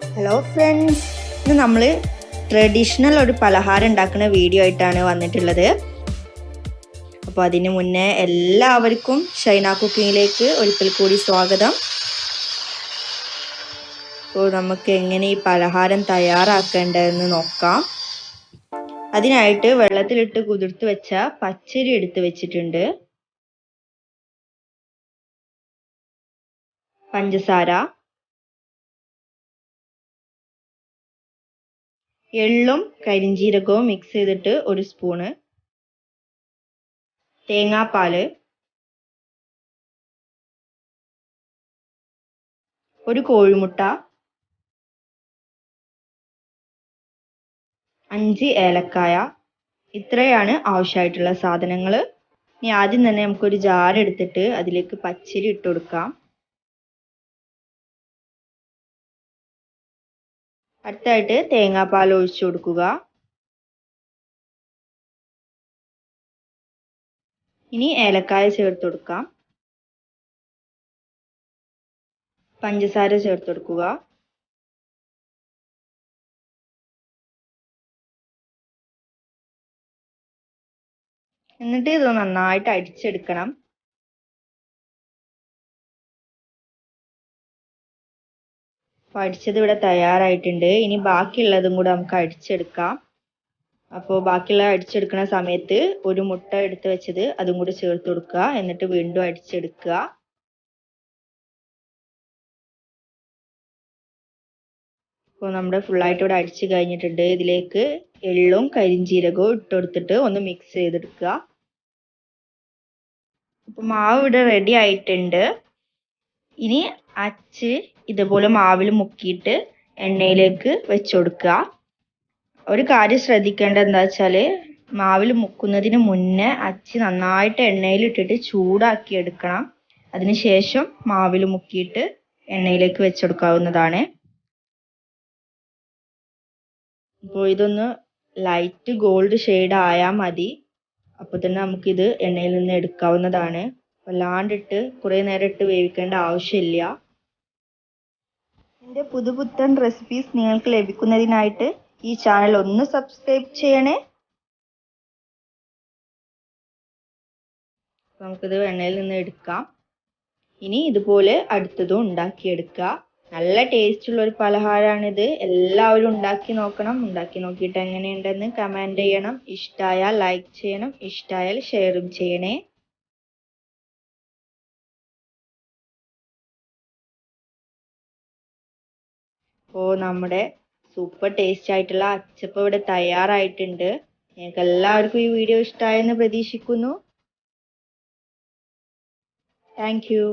Hello friends, ഇന്ന് നമ്മൾ traditional ഒരു പലഹാരം ഉണ്ടാക്കുന്ന വീഡിയോ ആയിട്ടാണ് വന്നിട്ടുള്ളത്. അപ്പോൾ അതിന് മുന്നേ എല്ലാവർക്കും ഷൈന കുക്കിങ്ങിലേക്ക് ഒരിക്കൽ കൂടി സ്വാഗതം. അപ്പോൾ നമുക്ക് എങ്ങനെ ഈ പലഹാരം തയ്യാറാക്കേണ്ടതെന്ന് നോക്കാം. അതിനായിട്ട് വെള്ളത്തിലിട്ട് കുതിർത്ത് വെച്ച പച്ചരി എടുത്ത് വെച്ചിട്ടുണ്ട്, പഞ്ചസാര, എള്ളും കരിഞ്ജീരകവും മിക്സ് ചെയ്തിട്ട് 1 സ്പൂണ്, തേങ്ങാപ്പാല്, 1 കോഴിമുട്ട, 5 ഏലക്കായ. ഇത്രയാണ് ആവശ്യമായിട്ടുള്ള സാധനങ്ങൾ. ഇനി ആദ്യം തന്നെ നമുക്കൊരു ജാർ എടുത്തിട്ട് അതിലേക്ക് പച്ചരി ഇട്ട് കൊടുക്കാം. അടുത്തായിട്ട് തേങ്ങാപ്പാൽ ഒഴിച്ചു കൊടുക്കുക. ഇനി ഏലക്കായ ചേർത്ത് കൊടുക്കാം. പഞ്ചസാര ചേർത്ത് കൊടുക്കുക. എന്നിട്ട് ഇത് നന്നായിട്ട് അടിച്ചെടുക്കണം. അപ്പോൾ അടിച്ചത് ഇവിടെ തയ്യാറായിട്ടുണ്ട്. ഇനി ബാക്കിയുള്ളതും കൂടെ നമുക്ക് അടിച്ചെടുക്കാം. അപ്പോൾ ബാക്കിയുള്ള അടിച്ചെടുക്കുന്ന സമയത്ത് 1 മുട്ട എടുത്ത് വെച്ചത് അതും കൂടി ചേർത്ത് കൊടുക്കുക. എന്നിട്ട് വീണ്ടും അടിച്ചെടുക്കുക. അപ്പോൾ നമ്മുടെ ഫുള്ളായിട്ട് ഇവിടെ അടിച്ച് കഴിഞ്ഞിട്ടുണ്ട്. ഇതിലേക്ക് എള്ളും കരിഞ്ജീരകവും ഇട്ട് കൊടുത്തിട്ട് ഒന്ന് മിക്സ് ചെയ്തെടുക്കുക. അപ്പോൾ മാവ് ഇവിടെ റെഡി ആയിട്ടുണ്ട്. ഇനി അച്ച് ഇതുപോലെ മാവിൽ മുക്കിയിട്ട് എണ്ണയിലേക്ക് വെച്ച് കൊടുക്കുക. ഒരു കാര്യം ശ്രദ്ധിക്കേണ്ടത് എന്താ വെച്ചാൽ, മാവിൽ മുക്കുന്നതിന് മുന്നേ അച്ച് നന്നായിട്ട് എണ്ണയിൽ ഇട്ടിട്ട് ചൂടാക്കി എടുക്കണം. അതിനുശേഷം മാവിൽ മുക്കിയിട്ട് എണ്ണയിലേക്ക് വെച്ചെടുക്കാവുന്നതാണ്. അപ്പോൾ ഇതൊന്ന് ലൈറ്റ് ഗോൾഡ് ഷെയ്ഡ് ആയാൽ മതി. അപ്പോൾ തന്നെ നമുക്കിത് എണ്ണയിൽ നിന്ന് എടുക്കാവുന്നതാണ്. വല്ലാണ്ടിട്ട് കുറേ നേരം ഇട്ട് വേവിക്കേണ്ട ആവശ്യമില്ല. എൻ്റെ പുതുപുത്തൻ റെസിപ്പീസ് നിങ്ങൾക്ക് ലഭിക്കുന്നതിനായിട്ട് ഈ ചാനൽ ഒന്ന് സബ്സ്ക്രൈബ് ചെയ്യണേ. നമുക്കിത് എണ്ണയിൽ നിന്ന് എടുക്കാം. ഇനി ഇതുപോലെ അടുത്തതും ഉണ്ടാക്കിയെടുക്കുക. നല്ല ടേസ്റ്റുള്ള ഒരു പലഹാരമാണിത്. എല്ലാവരും ഉണ്ടാക്കി നോക്കണം. ഉണ്ടാക്കി നോക്കിയിട്ട് എങ്ങനെയുണ്ടെന്ന് കമൻറ്റ് ചെയ്യണം. ഇഷ്ടമായാൽ ലൈക്ക് ചെയ്യണം, ഇഷ്ടമായാൽ ഷെയറും ചെയ്യണേ. അപ്പോൾ നമ്മുടെ സൂപ്പർ ടേസ്റ്റ് ആയിട്ടുള്ള അച്ചപ്പം ഇവിടെ തയ്യാറായിട്ടുണ്ട്. നിങ്ങൾക്ക് എല്ലാവർക്കും ഈ വീഡിയോ ഇഷ്ടമായെന്ന് പ്രതീക്ഷിക്കുന്നു. Thank you.